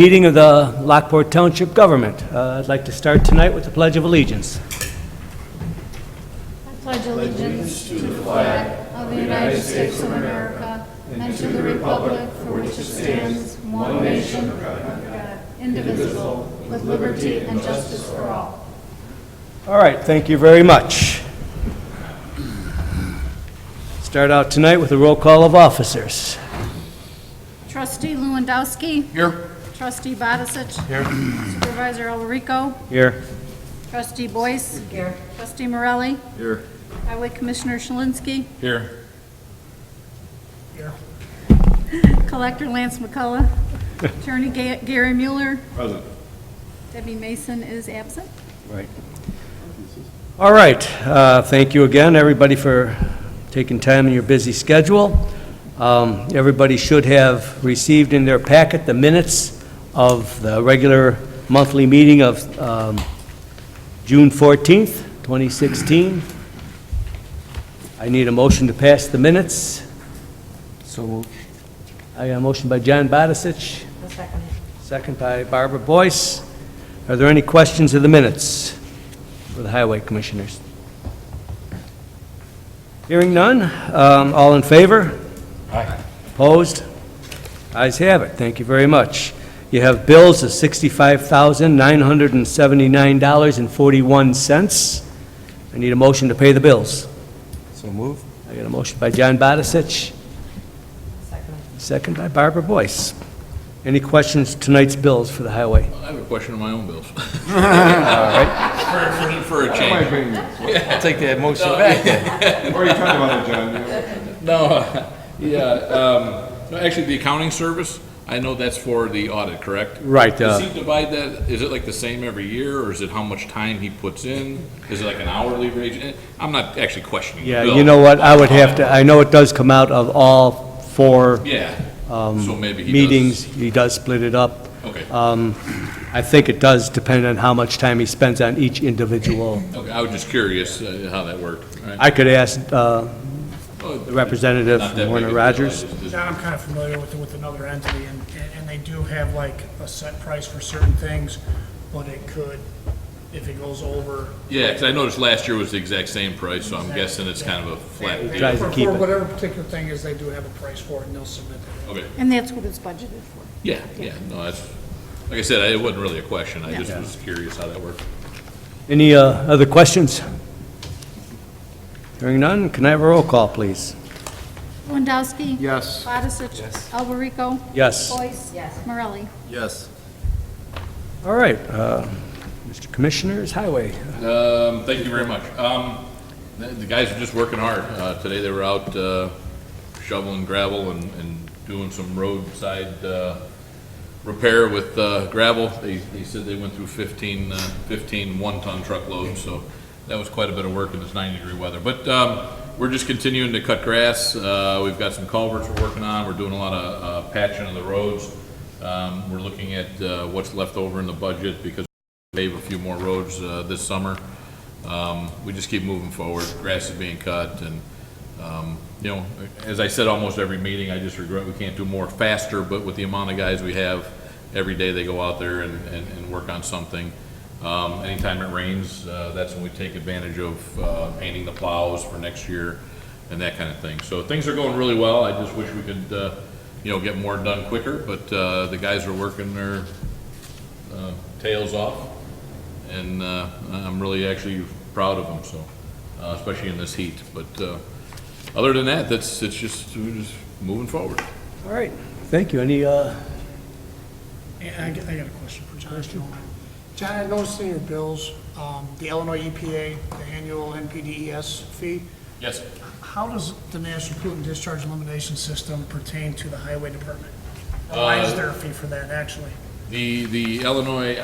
Meeting of the Lockport Township Government. I'd like to start tonight with the Pledge of Allegiance. I pledge allegiance to the flag of the United States of America and to the republic for which it stands, one nation, under God, indivisible, with liberty and justice for all. All right, thank you very much. Start out tonight with a roll call of officers. Trustee Lewandowski. Here. Trustee Badisich. Here. Supervisor Alberico. Here. Trustee Boyce. Here. Trustee Morelli. Here. Highway Commissioner Shalinski. Here. Collector Lance McCullough. Attorney Gary Mueller. Present. Debbie Mason is absent. Right. All right, thank you again, everybody, for taking time in your busy schedule. Everybody should have received in their packet the minutes of the regular monthly meeting of June 14th, 2016. I need a motion to pass the minutes. So moved. I got a motion by John Badisich. Second by Barbara Boyce. Are there any questions of the minutes for the Highway Commissioners? Hearing none, all in favor? Aye. Opposed? Ayes have it. Thank you very much. You have bills of $65,979.41. I need a motion to pay the bills. So moved. I got a motion by John Badisich. Second by Barbara Boyce. Any questions tonight's bills for the highway? I have a question on my own bills. All right. For a change. I'll take that motion back. We've already talked about it, John. No, no, actually, the accounting service, I know that's for the audit, correct? Right, Does he divide that, is it like the same every year, or is it how much time he puts in? Is it like an hourly rate? I'm not actually questioning the Yeah, bill. you know what, I would have to, I know it does come out of all four Yeah, so maybe he meetings. He does split it up. Okay, I think it does depend on how much time he spends on each individual. okay, I was just curious how that worked. All right. I could ask the Oh, representative not that big Warner a deal. Rogers. John, I'm kind of familiar with another entity, and they do have like a set price for certain things, but it could, if it goes over. Yeah, because I noticed last year was the exact same price, so I'm guessing it's kind of a flat deal. Tries to keep For it. whatever particular thing is, they do have a price for it, and they'll submit it. Okay. And that's what it's budgeted for. Yeah, no, that's, like I said, it wasn't really a question, I just was curious how that worked. Any other questions? Hearing none, can I have a roll call, please? Lewandowski. Yes. Badisich. Yes. Alberico. Yes. Boyce. Yes. Morelli. Yes. All right, Mr. Commissioners, Highway. Thank you very much. The guys are just working hard. Today they were out shoveling gravel and doing some roadside repair with gravel. They said they went through 15 one-ton truckloads, so that was quite a bit of work in this 90-degree weather. But we're just continuing to cut grass. We've got some culverts we're working on. We're doing a lot of patching of the roads. We're looking at what's left over in the budget because we pave a few more roads this summer. We just keep moving forward. Grass is being cut, and you know, as I said almost every meeting, I just regret we can't do more faster, but with the amount of guys we have, every day they go out there and work on something. Anytime it rains, that's when we take advantage of painting the plows for next year and that kind of thing. So things are going really well. I just wish we could, you know, get more done quicker, but the guys are working their tails off, and I'm really actually proud of them, so especially in this heat. But other than that, we're just moving forward. All right, thank you. Any, And I got a question for John. if you don't mind. John, I noticed in your bills, the Illinois EPA, the annual NPDES fee. Yes. How does the National Pollutant Discharge Elimination System pertain to the Highway Department? Why is there a fee for that, actually? The Illinois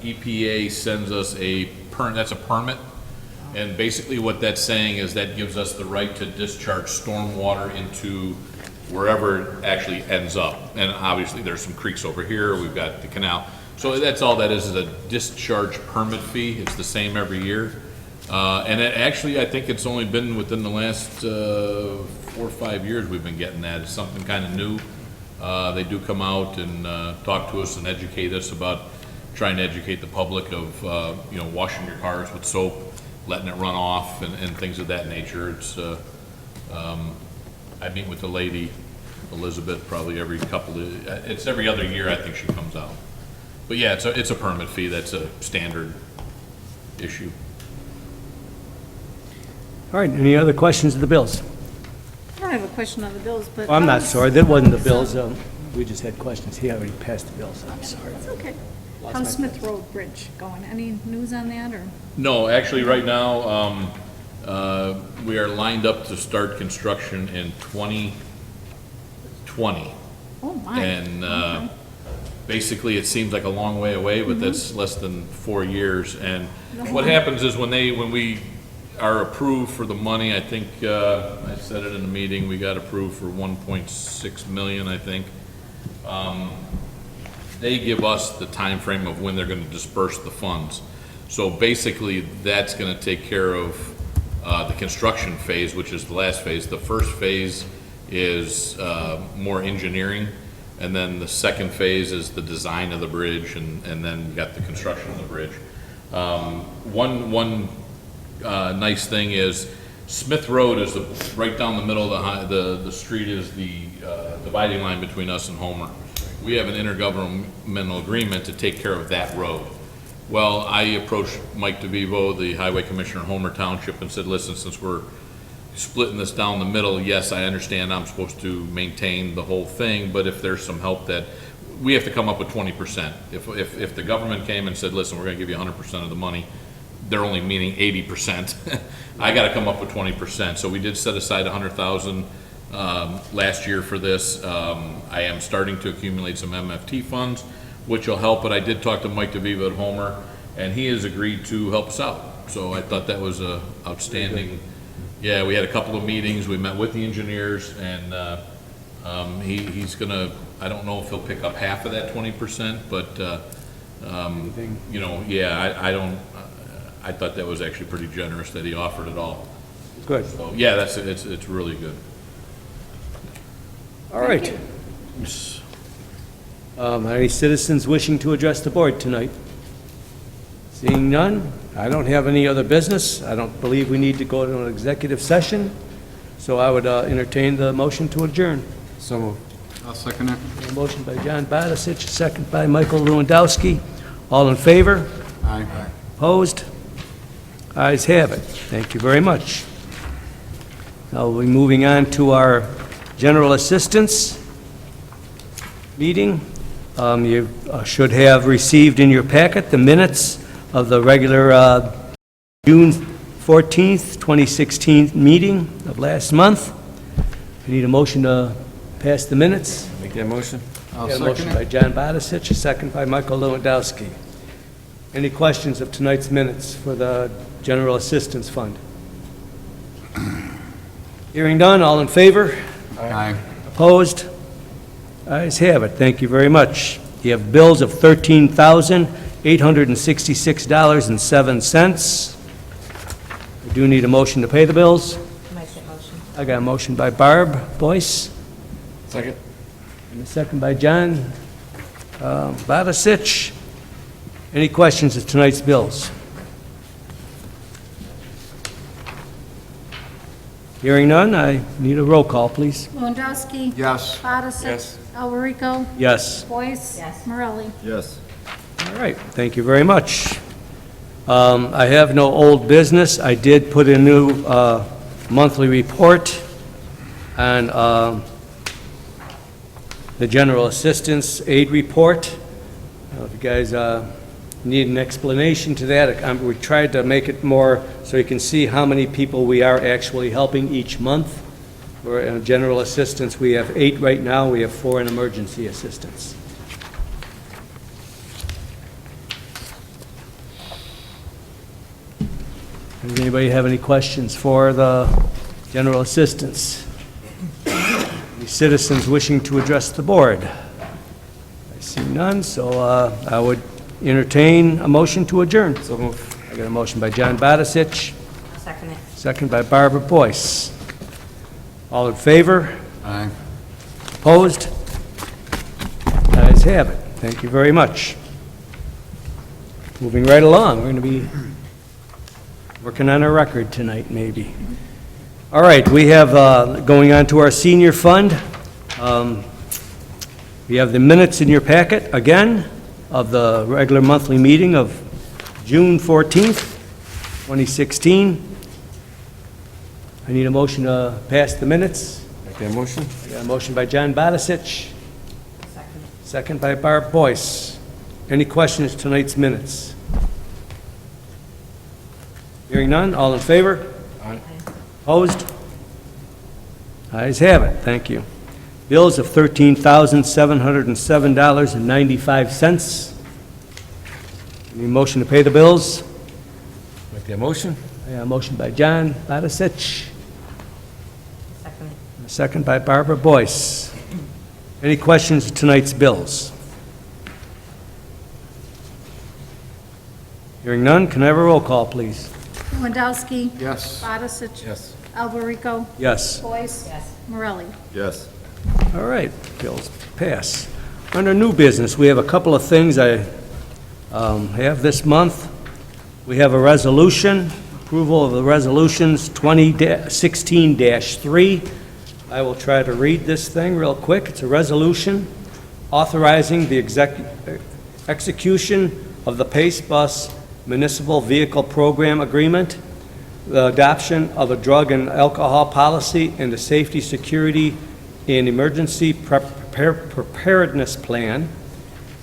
EPA sends us that's a permit, and basically what that's saying is that gives us the right to discharge stormwater into wherever it actually ends up. And obviously there's some creeks over here, we've got the canal. So that's all that is a discharge permit fee. It's the same every year. And actually, I think it's only been within the last 4 or 5 years we've been getting that. It's something kind of new. They do come out and talk to us and educate us about trying to educate the public of, washing your cars with soap, letting it run off, and things of that nature. It's, I meet with the lady, Elizabeth, probably every it's every other year, I think she comes out. But yeah, it's a permit fee, that's a standard issue. All right, any other questions of the bills? I don't have a question on the bills, but. I'm not sorry, that wasn't the bills, we just had questions. He already passed the bills, I'm sorry. It's okay. Lost How's my Smith Road Bridge going? Any news on that, or? No, actually, right now, we are lined up to start construction in 2020. Oh, my. And Okay. basically, it seems like a long way away, but that's less than 4 years. And what happens is when we are approved for the money, I think, I said it in the meeting, we got approved for 1.6 million, I think. They give us the time frame of when they're gonna disperse the funds. So basically, that's gonna take care of the construction phase, which is the last phase. The first phase is more engineering, and then the second phase is the design of the bridge, and then you got the construction of the bridge. One nice thing is Smith Road is right down the middle of the street is the dividing line between us and Homer. We have an intergovernmental agreement to take care of that road. Well, I approached Mike DeVivo, the Highway Commissioner in Homer Township, and said, listen, since we're splitting this down the middle, yes, I understand I'm supposed to maintain the whole thing, but if there's some help that, we have to come up with 20%. If the government came and said, listen, we're gonna give you 100% of the money, they're only meaning 80%. I gotta come up with 20%. So we did set aside 100,000 last year for this. I am starting to accumulate some MFT funds, which will help, but I did talk to Mike DeVivo at Homer, and he has agreed to help us out. So I thought that was a outstanding. Yeah, we had a couple of meetings, we met with the engineers, and he's gonna, I don't know if he'll pick up half of that 20%, but, I thought that was actually pretty generous that he offered it all. Good. So, yeah, it's really good. All right. Any citizens wishing to address the board tonight? Seeing none, I don't have any other business. I don't believe we need to go to an executive session, so I would entertain the motion to adjourn. So moved. I'll second it. A motion by John Badisich, a second by Michael Lewandowski. All in favor? Aye. Opposed? Ayes have it. Thank you very much. Now we'll be moving on to our general assistance meeting. You should have received in your packet the minutes of the regular June 14th, 2016 meeting of last month. You need a motion to pass the minutes? Make that motion? I'll Got a second motion it. by John Badisich, a second by Michael Lewandowski. Any questions of tonight's minutes for the General Assistance Fund? Hearing none, all in favor? Aye. Opposed? Ayes have it. Thank you very much. You have bills of $13,866.07. I do need a motion to pay the bills. Make that motion. I got a motion by Barb Boyce, Second. and a second by John Badisich. Any questions of tonight's bills? Hearing none, I need a roll call, please. Lewandowski. Yes. Badisich. Yes. Alvarico. Yes. Boyce. Yes. Morelli. Yes. All right, thank you very much. I have no old business. I did put a new monthly report on the General Assistance Aid Report. If you guys need an explanation to that, we tried to make it more so you can see how many people we are actually helping each month. We're in General Assistance, we have 8 right now, we have 4 in Emergency Assistance. Does anybody have any questions for the General Assistance? Any citizens wishing to address the board? I see none, so I would entertain a motion to adjourn. So moved. I got a motion by John Badisich, I'll second it. second by Barbara Boyce. All in favor? Aye. Opposed? ayes have it. Thank you very much. Moving right along, we're going to be working on a record tonight, maybe. All right, we have, going on to our senior fund, we have the minutes in your packet, again, of the regular monthly meeting of June 14th, 2016. I need a motion to pass the minutes. Make that motion? I got a motion by John Badisich. Second by Barb Boyce. Any questions to tonight's minutes? Hearing none, all in favor? Aye. Opposed? Ayes have it, thank you. Bills of $13,707.95. Any motion to pay the bills? Make that motion? I got a motion by John Badisich. Second. A second by Barbara Boyce. Any questions to tonight's bills? Hearing none, can I have a roll call, please? Lewandowski. Yes. Badisich. Yes. Alberico. Yes. Boyce. Yes. Morelli. Yes. All right, bills pass. Under new business, we have a couple of things I have this month. We have a resolution, approval of the resolutions 2016-3. I will try to read this thing real quick. It's a resolution authorizing the execution of the Pace Bus Municipal Vehicle Program Agreement, the adoption of a drug and alcohol policy, and the safety, security, and emergency preparedness plan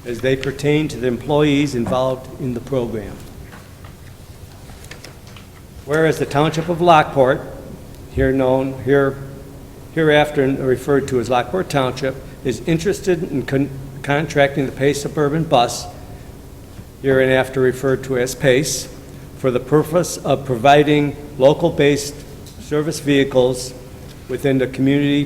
as they pertain to the employees involved in the program. Whereas the Township of Lockport, hereafter referred to as Lockport Township, is interested in contracting the Pace Suburban Bus, hereinafter referred to as PACE, for the purpose of providing local-based service vehicles within the community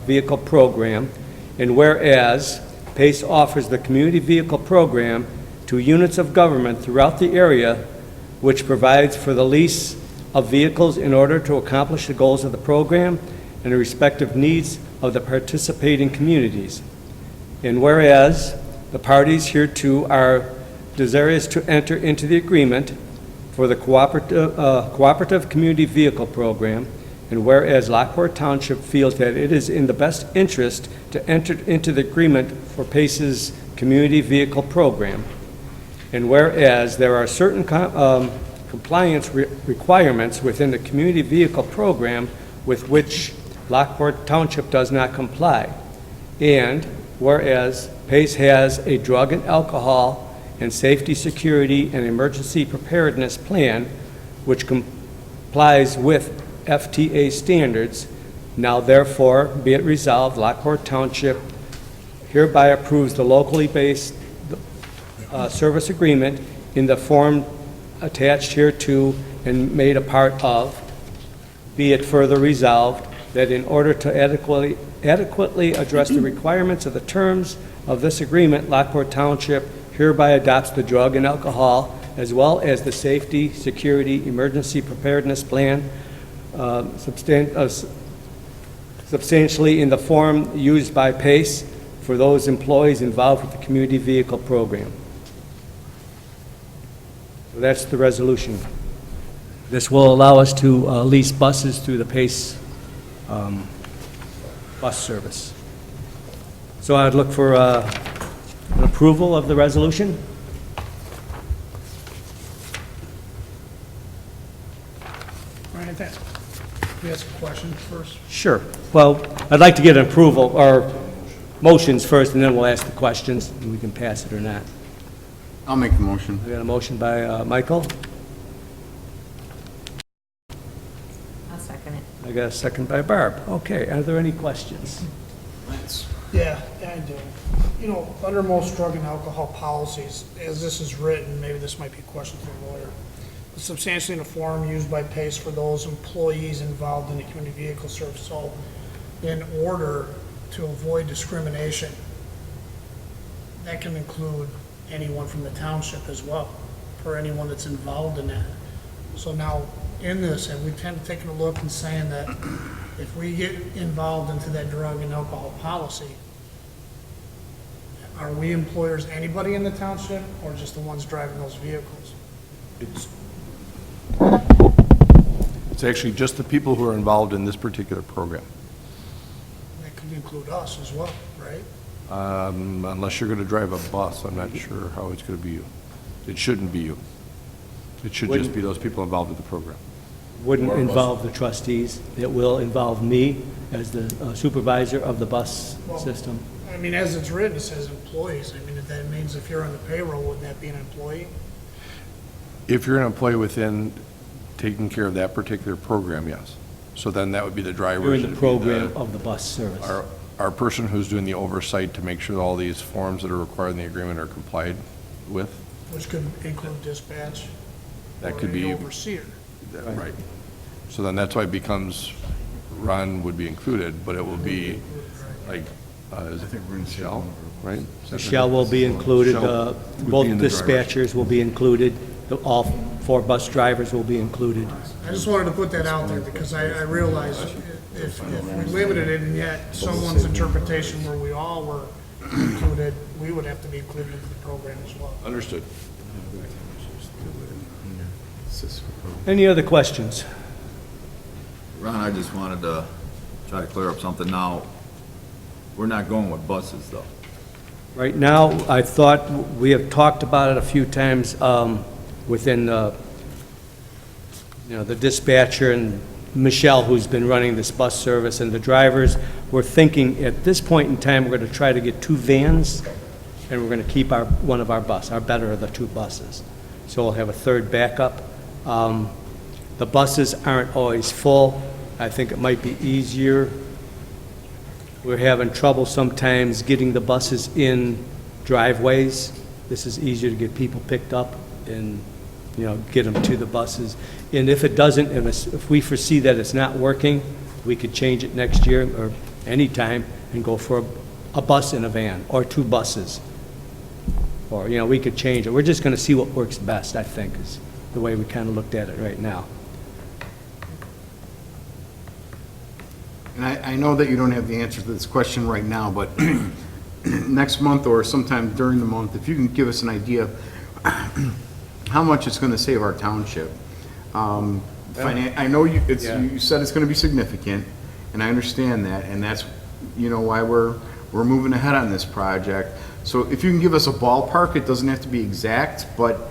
vehicle program, and whereas PACE offers the community vehicle program to units of government throughout the area, which provides for the lease of vehicles in order to accomplish the goals of the program and the respective needs of the participating communities. And whereas the parties hereto are desirous to enter into the agreement for the cooperative community vehicle program, and whereas Lockport Township feels that it is in the best interest to enter into the agreement for PACE's community vehicle program, and whereas there are certain compliance requirements within the community vehicle program with which Lockport Township does not comply, and whereas PACE has a drug and alcohol and safety, security, and emergency preparedness plan which complies with FTA standards, now therefore be it resolved, Lockport Township hereby approves the locally based service agreement in the form attached hereto and made a part of. Be it further resolved that in order to adequately address the requirements of the terms of this agreement, Lockport Township hereby adopts the drug and alcohol as well as the safety, security, emergency preparedness plan substantially in the form used by PACE for those employees involved with the community vehicle program. So that's the resolution. This will allow us to lease buses through the PACE bus service. So I'd look for an approval of the resolution. Ryan, can we ask a question first? Sure. Well, I'd like to get an approval, or motions first, and then we'll ask the questions, and we can pass it or not. I'll make the motion. I got a motion by Michael. I'll second it. I got a second by Barb. Okay, are there any questions? Yeah, I do. You know, under most drug and alcohol policies, as this is written, maybe this might be a question for a lawyer, but substantially in a form used by PACE for those employees involved in the community vehicle service. So in order to avoid discrimination, that can include anyone from the township as well, or anyone that's involved in that. So now, in this, have we kind of taken a look and saying that if we get involved into that drug and alcohol policy, Are we employers, anybody in the township, or just the ones driving those vehicles? It's actually just the people who are involved in this particular program. That could include us as well, right? Unless you're going to drive a bus, I'm not sure how it's going to be you. It shouldn't be you. It should just be those people involved in the program. Wouldn't involve the trustees. It will involve me as the supervisor of the bus system. I mean, as it's written, it says employees. I mean, if that means if you're on the payroll, wouldn't that be an employee? If you're an employee within taking care of that particular program, yes. So then that would be the driver. During the program of the bus service. Our person who's doing the oversight to make sure that all these forms that are required in the agreement are complied with. Which could include dispatch. That or could the be- overseer. Right. So then that's why it becomes, Ron would be included, but it will be like, is it Michelle, right? Michelle will be included, Michelle would both be in the driver's- dispatchers will be included, all 4 bus drivers will be included. I just wanted to put that out there because I realize if we limited it and yet someone's interpretation where we all were included, we would have to be included into the program as well. Understood. Any other questions? Ron, I just wanted to try to clear up something now. We're not going with buses, though. Right now, I thought, we have talked about it a few times within, the dispatcher and Michelle, who's been running this bus service, and the drivers. We're thinking, at this point in time, we're going to try to get 2 vans, and we're going to keep one of our better of the 2 buses. So we'll have a third backup. The buses aren't always full. I think it might be easier. We're having trouble sometimes getting the buses in driveways. This is easier to get people picked up and, get them to the buses. And if it doesn't, if we foresee that it's not working, we could change it next year or anytime and go for a bus and a van, or 2 buses. Or, we could change it. We're just going to see what works best, I think, is the way we kind of looked at it right now. And I know that you don't have the answer to this question right now, but next month or sometime during the month, if you can give us an idea of how much it's going to save our township. I know you said it's going to be significant, and I understand that, and that's, why we're moving ahead on this project. So if you can give us a ballpark, it doesn't have to be exact, but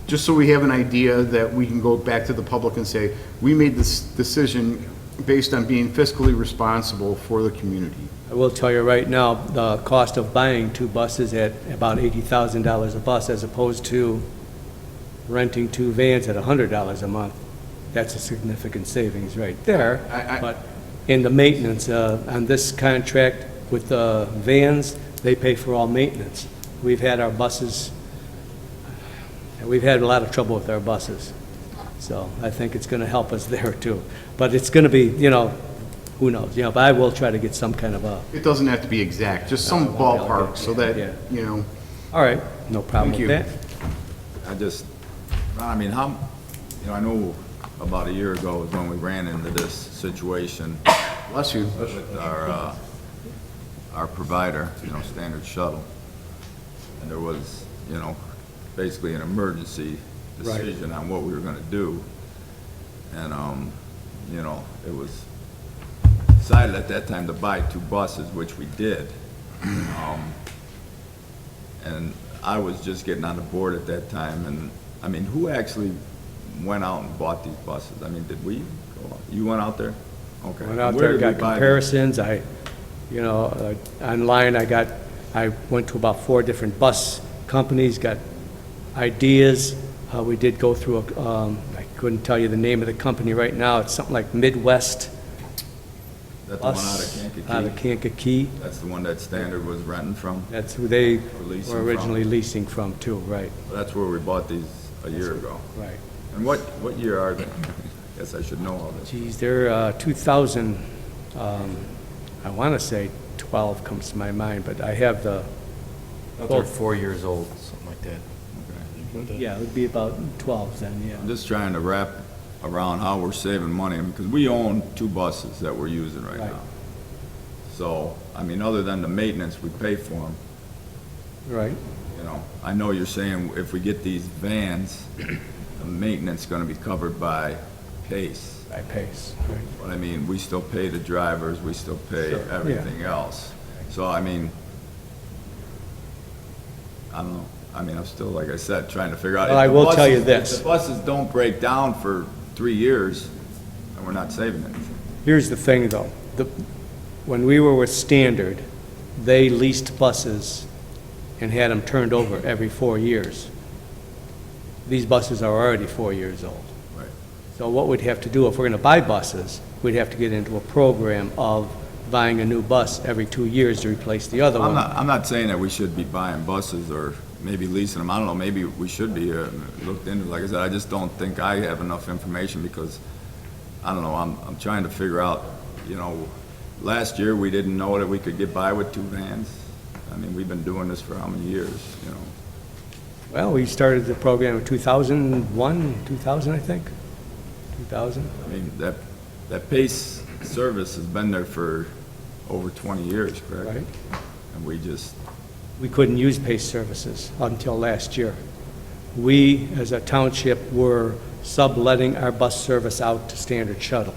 just so we have an idea that we can go back to the public and say, we made this decision based on being fiscally responsible for the community. I will tell you right now, the cost of buying 2 buses at about $80,000 a bus, as opposed to renting 2 vans at $100 a month, that's a significant savings right there. But in the maintenance, on this contract with the vans, they pay for all maintenance. We've had our buses, we've had a lot of trouble with our buses. So I think it's going to help us there too. But it's going to be, who knows, but I will try to get some kind of a, It doesn't have to be exact, just some ballpark so that, Yeah. all right, no problem Thank with you. that. I know about a year ago is when we ran into this situation bless you. with our provider, Standard Shuttle. And there was, basically an emergency decision on what we were gonna do. And, it was decided at that time to buy 2 buses, which we did. And I was just getting on the board at that time, and, who actually went out and bought these buses? Did we go out? You went out there? Okay. Went out Where there, did we got buy them? comparisons, online, I went to about 4 different bus companies, got ideas. We did go through I couldn't tell you the name of the company right now, it's something like Midwest That's the one out Bus. of Kankakee? Out of Kankakee. That's the one that Standard was renting from? That's who they leasing were from. originally leasing from too, right, That's where we bought these a year ago. right. And what year are they? I guess I should know all this. Geez, they're 2000, I want to say 12 comes to my mind, but I have the, They're 4 years old, something like that. yeah, it would be about 12 then, yeah. I'm just trying to wrap around how we're saving money, because we own 2 buses that we're using right Right. now. So, other than the maintenance we pay for them, Right. You know, I know you're saying if we get these vans, the maintenance gonna be covered by PACE. By pace, right. But I mean, we still pay the drivers, we still pay Sure, yeah. everything else. So I mean, I don't know. I mean, I'm still, like I said, trying to figure out. Well, if I the will tell you buses- this. If the buses don't break down for 3 years, then we're not saving anything. Here's the thing, though. When we were with Standard, they leased buses and had them turned over every 4 years. These buses are already 4 years old. Right. So what we'd have to do, if we're going to buy buses, we'd have to get into a program of buying a new bus every 2 years to replace the other one. I'm not saying that we should be buying buses or maybe leasing them. I don't know, maybe we should be looked into. Like I said, I just don't think I have enough information because, I don't know, I'm trying to figure out, you know, last year, we didn't know that we could get by with 2 vans. I mean, we've been doing this for how many years, you know? Well, we started the program in 2001, 2000, I think. 2000. I mean, that PACE service has been there for over 20 years, correct? Right. And we just, We couldn't use PACE services until last year. We, as a township, were subletting our bus service out to Standard Shuttle.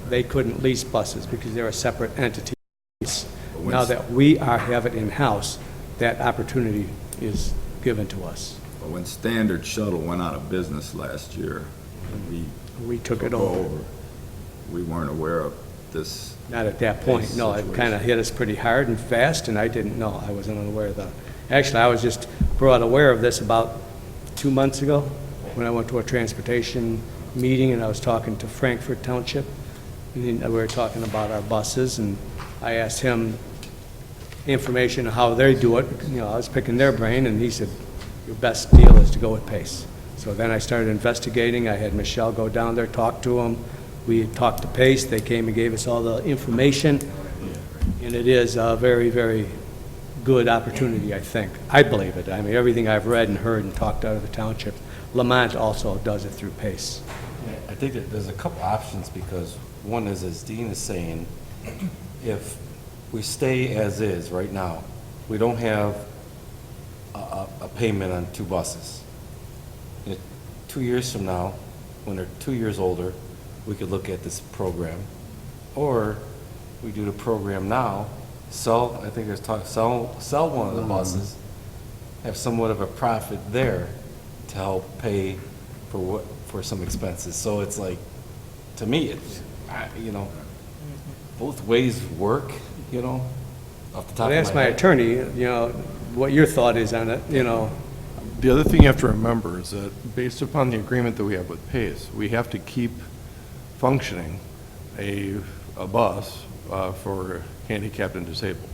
They couldn't lease buses because they're a separate entity. Now that we have it in-house, that opportunity is given to us. but when Standard Shuttle went out of business last year, and We took it took over. we weren't aware of this. Not at that point, no. It kind of hit us pretty hard and fast, and I didn't know. I wasn't unaware of that. Actually, I was just brought aware of this about 2 months ago when I went to a transportation meeting and I was talking to Frankfurt Township. And we were talking about our buses, and I asked him information on how they do it. You know, I was picking their brain, and he said, your best deal is to go with PACE. So then I started investigating. I had Michelle go down there, talk to them. We talked to PACE. They came and gave us all the information. And it is a very, very good opportunity, I think. I believe it. I mean, everything I've read and heard and talked out of the township. Lamont also does it through PACE. I think that there's a couple options, because one is, as Dean is saying, if we stay as is right now, we don't have a payment on 2 buses. In 2 years from now, when they're 2 years older, we could look at this program. Or we do the program now, I think there's talk, sell one of the buses, have somewhat of a profit there to help pay for some expenses. So it's like, to me, it's, you know, both ways work, you know, off the top of my I head. asked my attorney, you know, what your thought is on it, you know. The other thing you have to remember is that based upon the agreement that we have with PACE, we have to keep functioning a bus for handicapped and disabled,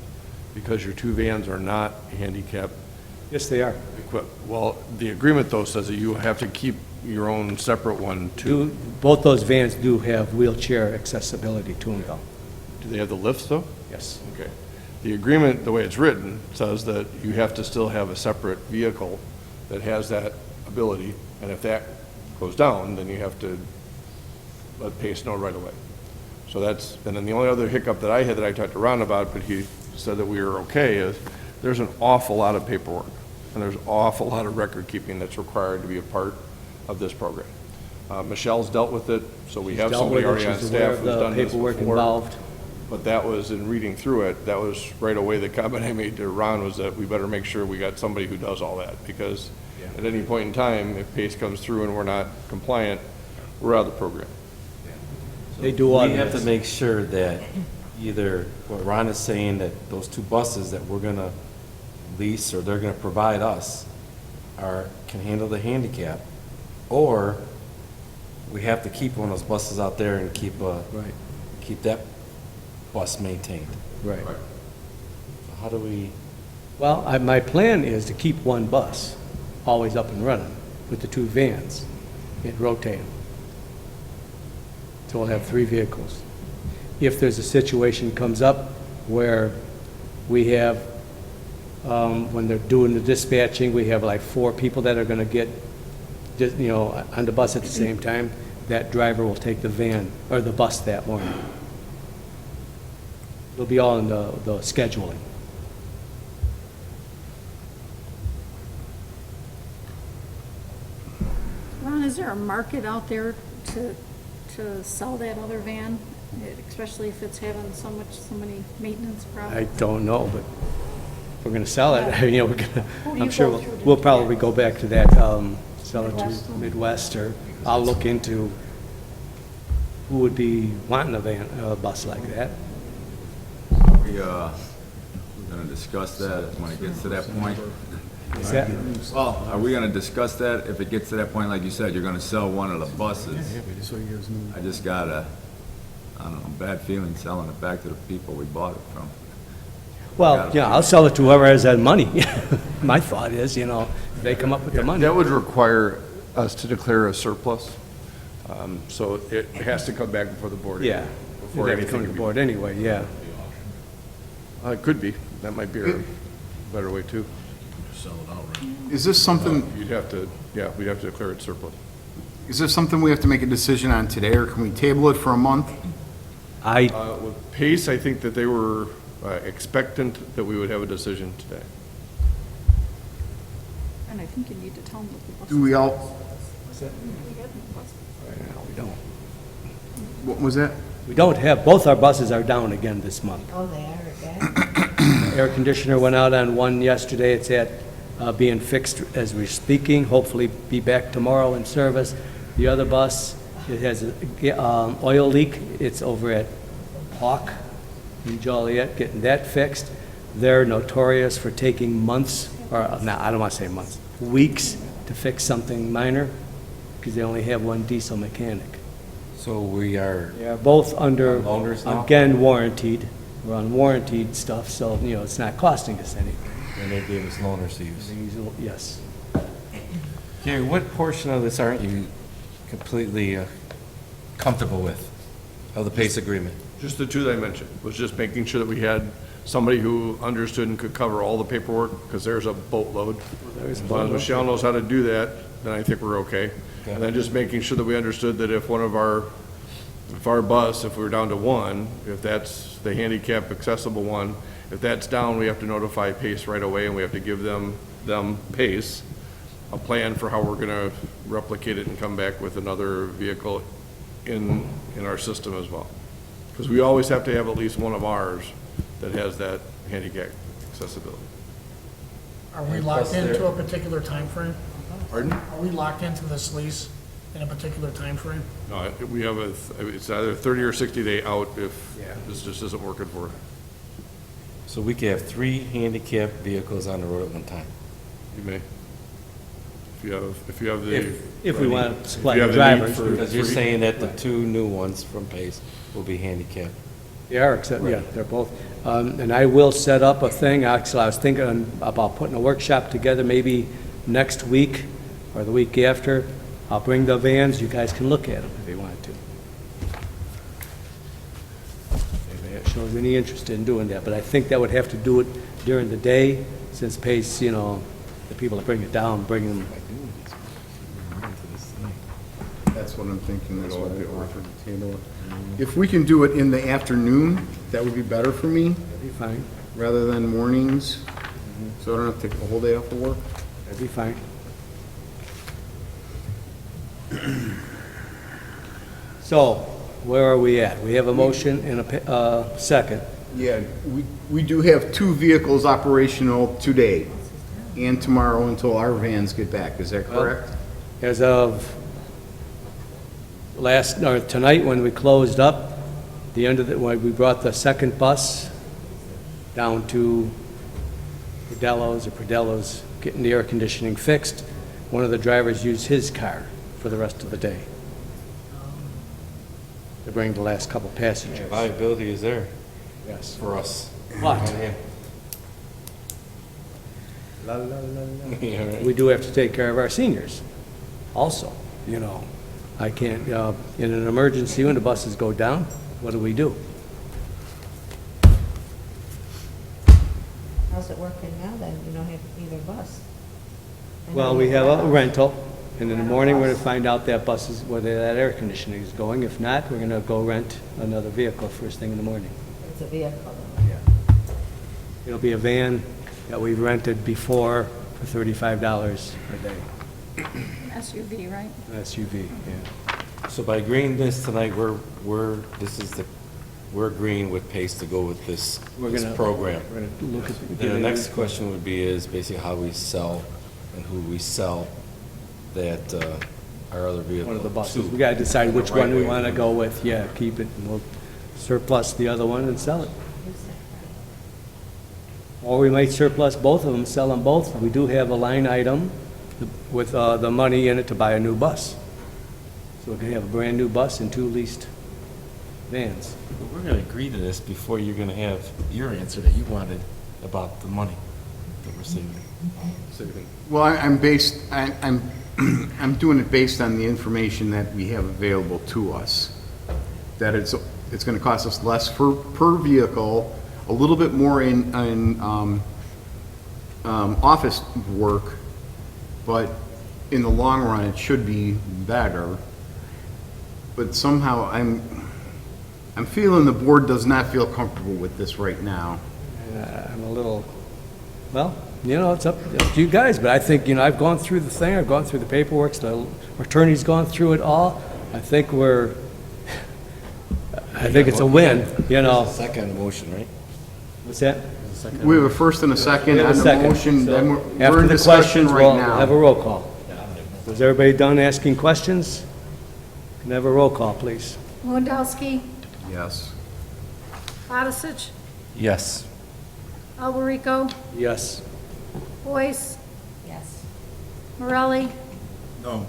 because your 2 vans are not handicapped Yes, they are. equipped. Well, the agreement though says that you have to keep your own separate one too. Both those vans do have wheelchair accessibility to them, though. Do they have the lifts though? Yes. Okay. The agreement, the way it's written, says that you have to still have a separate vehicle that has that ability, and if that goes down, then you have to let PACE know right away. So that's, and then the only other hiccup that I had that I talked to Ron about, but he said that we were okay, is there's an awful lot of paperwork, and there's an awful lot of record keeping that's required to be a part of this program. Michelle's dealt with it, so we have somebody already on staff who's done this before. Paperwork involved. But that was, in reading through it, that was right away the comment I made to Ron was that we better make sure we got somebody who does all that, because at any point in time, if PACE comes through and we're not compliant, we're out of the program. They do all We have to this. make sure that either what Ron is saying, that those 2 buses that we're gonna lease or they're gonna provide us can handle the handicap, or we have to keep one of those buses out there and keep that bus maintained. Right. So how do we, Well, my plan is to keep one bus always up and running with the 2 vans and rotate them. So we'll have 3 vehicles. If there's a situation comes up where we have, when they're doing the dispatching, we have like 4 people that are going to get, you know, on the bus at the same time, that driver will take the van or the bus that morning. It'll be all in the scheduling. is there a market out there to sell that other van? Especially if it's having so many maintenance I problems? don't know, but if we're gonna sell it, you know, we're gonna, Who do you I'm sure go through to we'll do probably that? go back to that, sell it Midwest? to Midwest, or I'll look into who would be wanting a bus like that. We're gonna discuss that when it gets to that point. Is that, Well, are we gonna discuss that if it gets to that point, like you said, you're gonna sell one of the buses? I just got I don't know, bad feeling selling it back to the people we bought it from. well, yeah, I'll sell it to whoever has that money. My thought is, you know, if they come up with the money. That would require us to declare a surplus, so it has to come back before the board. Yeah, Before they'd have to anything come to can the be. board anyway, yeah. It could be, that might be a better way too. Just sell it outright. Is this something, You'd have to, yeah, we'd have to declare it surplus. is this something we have to make a decision on today, or can we table it for a month? With Pace, I think that they were expectant that we would have a decision today. And I think you need to tell them what the bus. Do we all, No, we don't. what was that? We don't have, both our buses are down again this month. Oh, they are, again? Air conditioner went out on one yesterday. It's being fixed as we're speaking, hopefully be back tomorrow in service. The other bus, it has an oil leak. It's over at Hawk in Joliet, getting that fixed. They're notorious for taking months, or, no, I don't want to say months, weeks to fix something minor, because they only have one diesel mechanic. So we are, They are both under, Loaners now? again, warranted. We're on warranted stuff, so, you know, it's not costing us anything. and they gave us loaners to use. Yes. Gary, what portion of this aren't you completely comfortable with, of the PACE agreement? Just the two that I mentioned, was just making sure that we had somebody who understood and could cover all the paperwork, because there's a boatload. As long as Michelle knows how to do that, then I think we're okay. And then just making sure that we understood that if one of our, if our bus, if we're down to one, if that's the handicap accessible one, if that's down, we have to notify PACE right away, and we have to give them PACE, a plan for how we're gonna replicate it and come back with another vehicle in our system as well. Because we always have to have at least one of ours that has that handicap accessibility. Are we And locked plus they're- into a particular time frame? Pardon? Are we locked into this lease in a particular time frame? No, we have it's either 30 or 60 day out if this just isn't working for us. So we could have 3 handicapped vehicles on the road at one time. You may. If you have the. If we want to supply If you the have the need drivers. for- Because you're saying that the 2 new ones from PACE will be handicapped. They are, except, yeah, they're both. And I will set up a thing, actually, I was thinking about putting a workshop together maybe next week or the week after. I'll bring the vans, you guys can look at them if you want to. If it shows any interest in doing that, but I think that would have to do it during the day, since Pace, you know, the people that bring it down, bring them. That's what I'm thinking, that's what I offered to table it. If we can do it in the afternoon, that would be better for me, That'd be fine, rather than mornings, so I don't have to take the whole day off of work. that'd be fine. So, where are we at? We have a motion and a second. Yeah, we do have 2 vehicles operational today and tomorrow until our vans get back, is that correct? As of tonight, when we closed up, when we brought the second bus down to Perdello's, getting the air conditioning fixed, one of the drivers used his car for the rest of the day to bring the last couple passengers. Liability is there Yes. for us. But Yeah, right. we do have to take care of our seniors also, you know. I can't, in an emergency, when the buses go down, what do? How's it working now then? You don't have either bus? I know Well, you we have have a a- rental, and in the morning, we're going to find out that buses, whether that air conditioning is going. If not, we're going to go rent another vehicle first thing in the morning. It's a vehicle though. It'll be a van that we've rented before for $35 a day. SUV, right? SUV, yeah. So by agreeing this tonight, we're agreeing with Pace to go with this program. We're gonna look at. Then the next question would be is basically how we sell and who we sell that, our other vehicle. One of the buses. to. We gotta decide which The right one we way. wanna go with, yeah, keep it, and we'll surplus the other one and sell it. Or we might surplus both of them, sell them both. We do have a line item with the money in it to buy a new bus. So we can have a brand-new bus and 2 leased vans. But we're gonna agree to this before you're gonna have your answer that you wanted about the money that we're saving. Well, I'm doing it based on the information that we have available to us. That it's gonna cost us less per vehicle, a little bit more in office work, but in the long run, it should be better. But somehow, I'm feeling the board does not feel comfortable with this right now. I'm a little, well, it's up to you guys, but I think, I've gone through the thing, I've gone through the paperwork, the attorney's gone through it all. I think it's a win, Second motion, right? What's that? We have a first and a second We have on a the second. motion, So then we're after in the discussion questions, right we'll have a now. roll call. Is everybody done asking questions? Can I have a roll call, please? Lewandowski, Yes. Odisich, Yes. Alberico, Yes. Boyce, Yes. Morelli, No.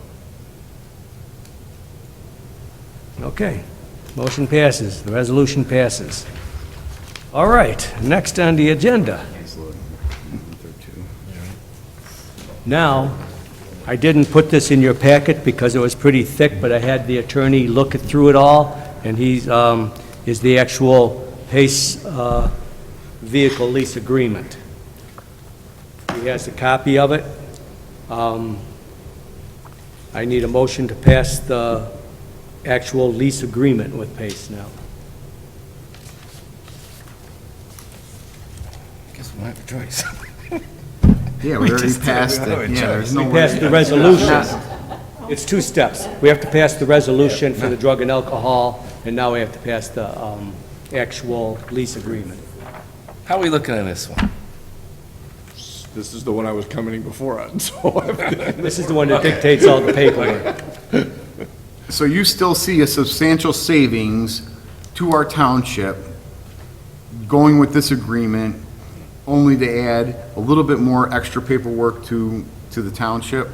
Okay, motion passes, the resolution passes. All right, next on the agenda. Now, I didn't put this in your packet because it was pretty thick, but I had the attorney look through it all, and he's, is the actual PACE vehicle lease agreement. He has a copy of it. I need a motion to pass the actual lease agreement with PACE now. Guess we don't have a choice. Yeah, we already passed it. Yeah, there's no We way. passed the resolution. It's 2 steps. We have to pass the resolution for the drug and alcohol, and now we have to pass the actual lease agreement. How are we looking at this one? This is the one I was commenting before on, so. This is the one that dictates all the paperwork. So you still see a substantial savings to our township going with this agreement, only to add a little bit more extra paperwork to the township?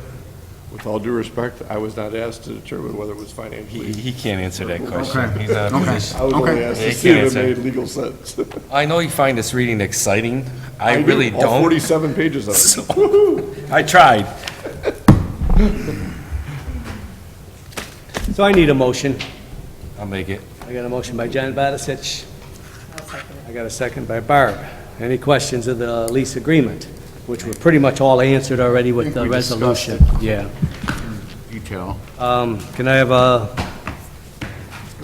With all due respect, I was not asked to determine whether it was financially. He can't answer that question. Okay. He's not in a Okay. position. I was only Okay. asked Yeah, to he see if can't it answer. made legal sense. I know you find this reading exciting. I do, really all don't. 47 pages of it. I tried. So I need a motion. I'll make it. I got a motion by John Badisich. I got a second by Barb. Any questions of the lease agreement, which were pretty much all answered already with the we discussed resolution? Yeah. Detail. Can I have a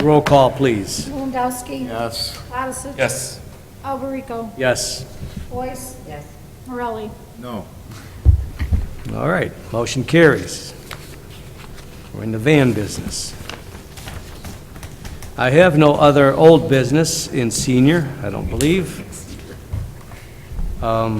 roll call, please? Lewandowski, Yes. Odisich, Yes. Alberico, Yes. Boyce, Yes. Morelli. No. All right, motion carries. We're in the van business. I have no other old business in senior, I don't believe. Are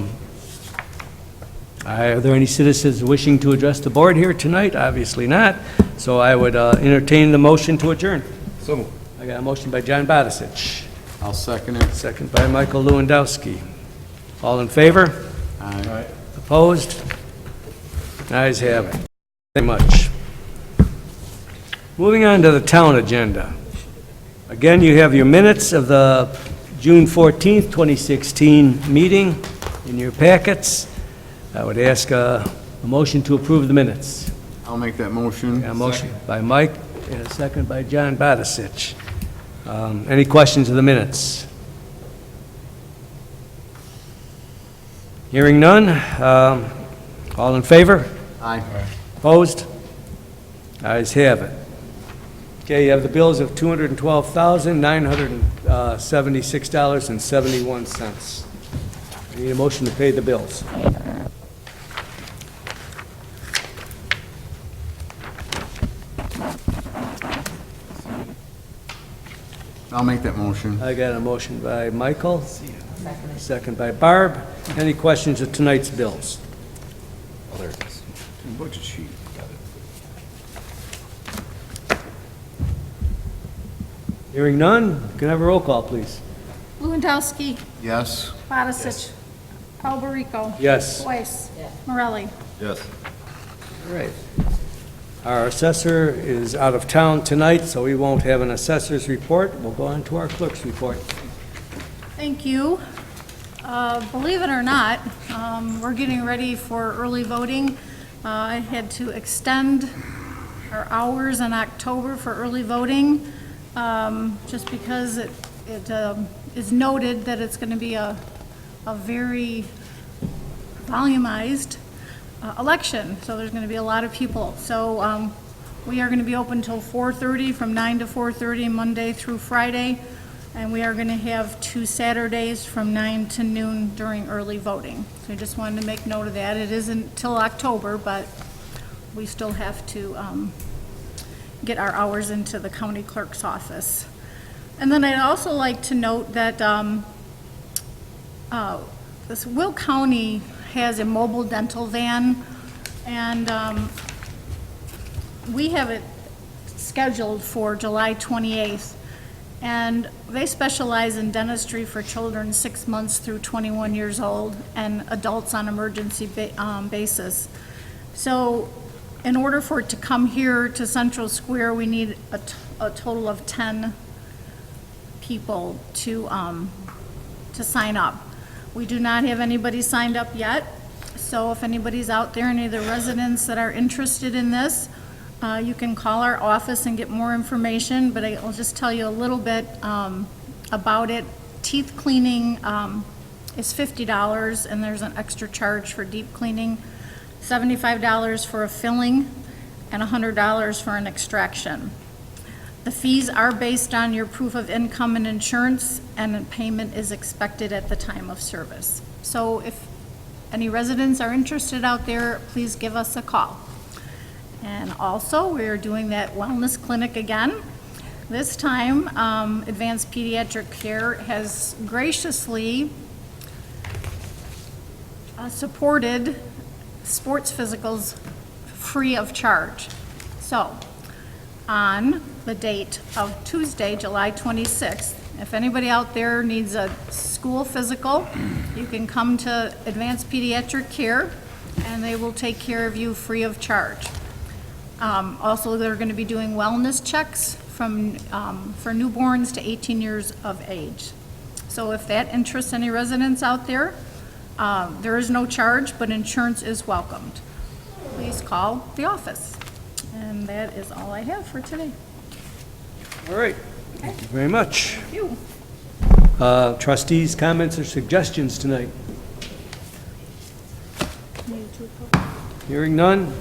there any citizens wishing to address the board here tonight? Obviously not. So I would entertain the motion to adjourn. So, I got a motion by John Badisich, I'll second it. second by Michael Lewandowski. All in favor? Aye. Opposed? Ayes have it. Thank you very much. Moving on to the town agenda. Again, you have your minutes of the June 14th, 2016 meeting in your packets. I would ask a motion to approve the minutes. I'll make that motion. Got a motion by Mike and a second by John Badisich. Any questions of the minutes? Hearing none. All in favor? Aye. Opposed? Ayes have it. Okay, you have the bills of $212,976.71. I need a motion to pay the bills. I'll make that motion. I got a motion by Michael, second by Barb. Any questions of tonight's bills? Oh, there it is. Budget sheet. Hearing none, can I have a roll call, please? Lewandowski, Yes? Barisic, Alberico. Yes. Weiss. Morelli. Yes. All right. Our assessor is out of town tonight, so we won't have an assessor's report. We'll go on to our clerk's report. Thank you. Believe it or not, we're getting ready for early voting. I had to extend our hours in October for early voting, just because it is noted that it's going to be a very volumized election, so there's going to be a lot of people. So we are going to be open till 4:30, from 9 to 4:30, Monday through Friday, and we are going to have 2 Saturdays from 9 to noon during early voting. So I just wanted to make note of that. It isn't till October, but we still have to get our hours into the county clerk's office. And then I'd also like to note that this Will County has a mobile dental van, and we have it scheduled for July 28th. And they specialize in dentistry for children 6 months through 21 years old and adults on emergency basis. So in order for it to come here to Central Square, we need a total of 10 people to sign up. We do not have anybody signed up yet, so if anybody's out there, any of the residents that are interested in this, you can call our office and get more information, but I'll just tell you a little bit about it. Teeth cleaning is $50, and there's an extra charge for deep cleaning, $75 for a filling, and $100 for an extraction. The fees are based on your proof of income and insurance, and payment is expected at the time of service. So if any residents are interested out there, please give us a call. And also, we're doing that wellness clinic again. This time, Advanced Pediatric Care has graciously supported sports physicals free of charge. So, on the date of Tuesday, July 26th, if anybody out there needs a school physical, you can come to Advanced Pediatric Care, and they will take care of you free of charge. Also, they're going to be doing wellness checks for newborns to 18 years of age. So if that interests any residents out there, there is no charge, but insurance is welcomed. Please call the office. And that is all I have for today. All right, thank you very much. Thank you. Trustees' comments or suggestions tonight? Hearing none.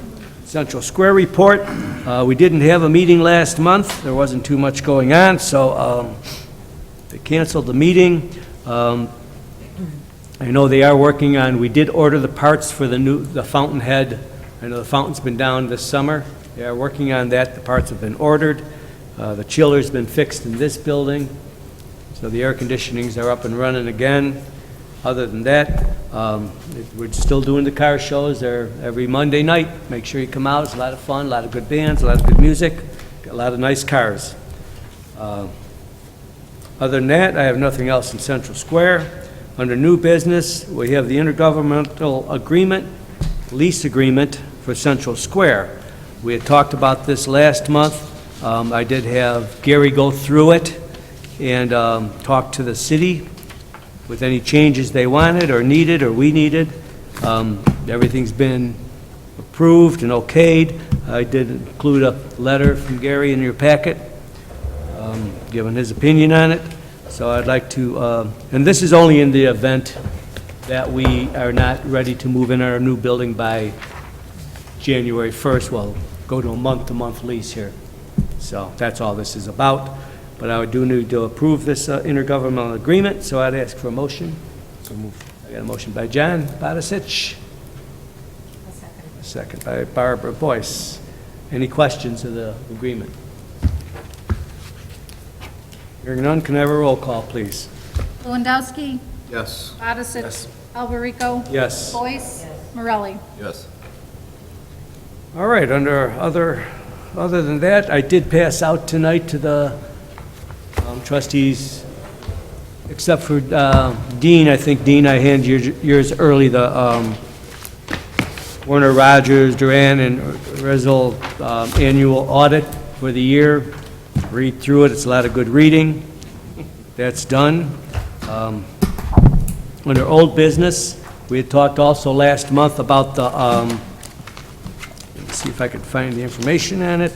Central Square report. We didn't have a meeting last month. There wasn't too much going on, so they canceled the meeting. I know they are working on, we did order the parts for the fountain head. I know the fountain's been down this summer. They are working on that. The parts have been ordered. The chiller's been fixed in this building, so the air conditionings are up and running again. Other than that, we're still doing the car shows. They're every Monday night. Make sure you come out. It's a lot of fun, a lot of good bands, a lot of good music, got a lot of nice cars. Other than that, I have nothing else in Central Square. Under new business, we have the intergovernmental agreement, lease agreement for Central Square. We had talked about this last month. I did have Gary go through it and talk to the city with any changes they wanted or needed or we needed. Everything's been approved and okayed. I did include a letter from Gary in your packet, giving his opinion on it. So I'd like to, and this is only in the event that we are not ready to move in our new building by January 1st. We'll go to a month-to-month lease here. So that's all this is about. But I do need to approve this intergovernmental agreement, so I'd ask for a motion. So move. I got a motion by John Barisic. A second by Barbara Boyce. Any questions of the agreement? Hearing none, can I have a roll call, please? Lewandowski. Yes. Odisich. Alberico. Yes. Boyce. Morelli. Yes. All right, other than that, I did pass out tonight to the trustees, except for Dean. I think, Dean, I handed yours early, the Warner Rogers, Duran, and Rizal annual audit for the year. Read through it, it's a lot of good reading. That's done. Under old business, we had talked also last month about the, let me see if I can find the information on it.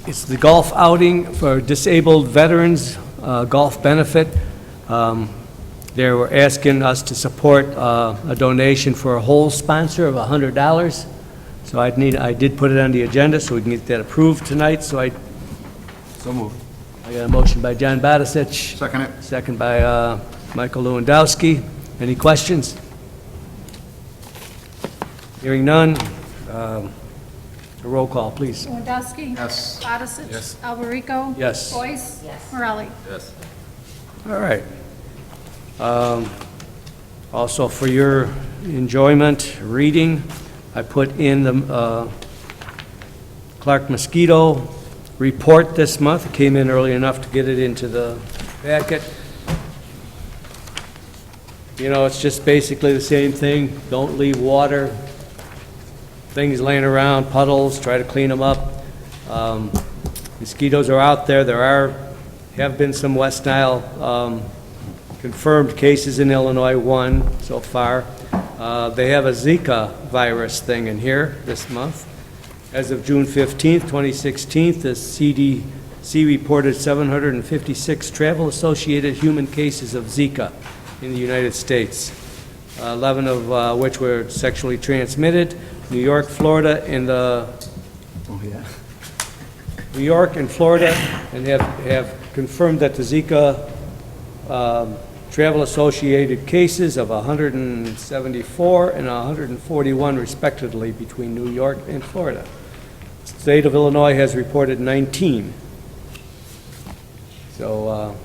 It's the golf outing for disabled veterans, golf benefit. They were asking us to support a donation for a whole sponsor of $100. So I did put it on the agenda so we can get that approved tonight, so moved. I got a motion by John Badisich. Second it. Second by Michael Lewandowski. Any questions? Hearing none, a roll call, please. Lewandowski. Yes. Odisich. Yes. Alberico. Yes. Boyce. Yes. Morelli. Yes. All right. Also, for your enjoyment, reading, I put in the Clark Mosquito report this month. It came in early enough to get it into the packet. You know, it's just basically the same thing. Don't leave water, things laying around, puddles, try to clean them up. Mosquitoes are out there. Have been some West Nile confirmed cases in Illinois, 1 so far. They have a Zika virus thing in here this month. As of June 15th, 2016, the CDC reported 756 travel-associated human cases of Zika in the United States, 11 of which were sexually transmitted. New York, Florida, and New York and Florida, and have confirmed that the Zika travel-associated cases of 174 and 141 respectively between New York and Florida. The state of Illinois has reported 19. So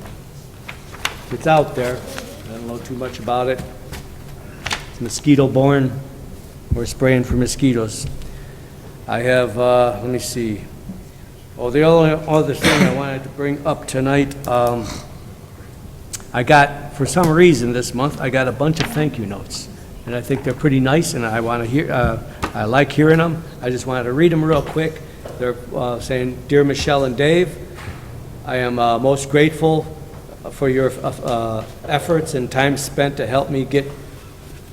it's out there. I don't know too much about it. It's mosquito-borne. We're spraying for mosquitoes. I have, let me see. Oh, the only other thing I wanted to bring up tonight, I got, for some reason this month, I got a bunch of thank you notes. And I think they're pretty nice, and I want to hear, I like hearing them. I just wanted to read them real quick. They're saying, "Dear Michelle and Dave, I am most grateful for your efforts and time spent to help me get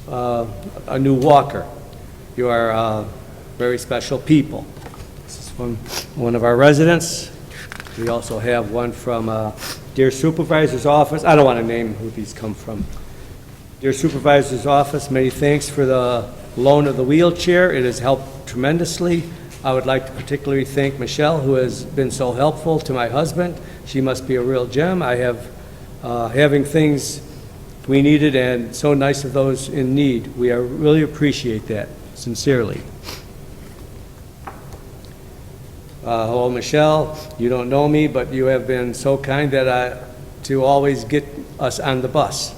a new walker. You are very special people." This is from one of our residents. We also have one from Dear Supervisor's Office. I don't want to name who these come from. Dear Supervisor's Office, many thanks for the loan of the wheelchair. It has helped tremendously. I would like to particularly thank Michelle, who has been so helpful to my husband. She must be a real gem. I have having things we needed and so nice of those in need. We really appreciate that, sincerely. Hello, Michelle. You don't know me, but you have been so kind to always get us on the bus.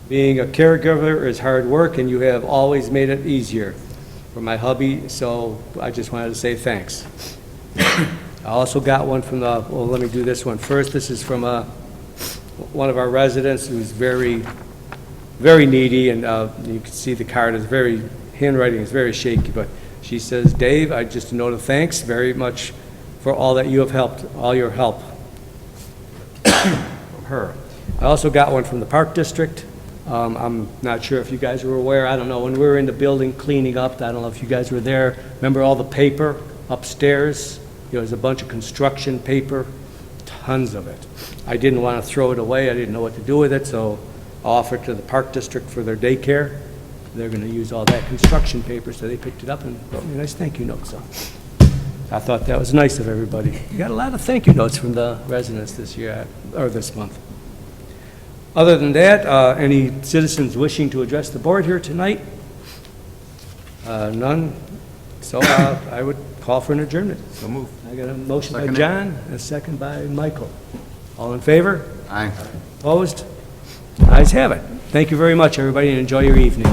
Being a caregiver is hard work, and you have always made it easier for my hubby, so I just wanted to say thanks. I also got one from well, let me do this one first. This is from one of our residents who's very, very needy, and you can see the card is handwriting is very shaky, but she says, "Dave, I just note of thanks very much for all that you have helped, all your help." From her. I also got one from the Park District. I'm not sure if you guys were aware. I don't know. When we were in the building cleaning up, I don't know if you guys were there. Remember all the paper upstairs? There was a bunch of construction paper, tons of it. I didn't want to throw it away. I didn't know what to do with it, so I offered to the Park District for their daycare. They're going to use all that construction paper, so they picked it up and wrote me a nice thank you note. So I thought that was nice of everybody. We got a lot of thank you notes from the residents this year, or this month. Other than that, any citizens wishing to address the board here tonight? None. So I would call for an adjournment. So move. I got a motion by Second it. John, and a second by Michael. All in favor? Aye. Opposed? Ayes have it. Thank you very much, everybody, and enjoy your evening.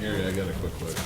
Gary, I got a quick question.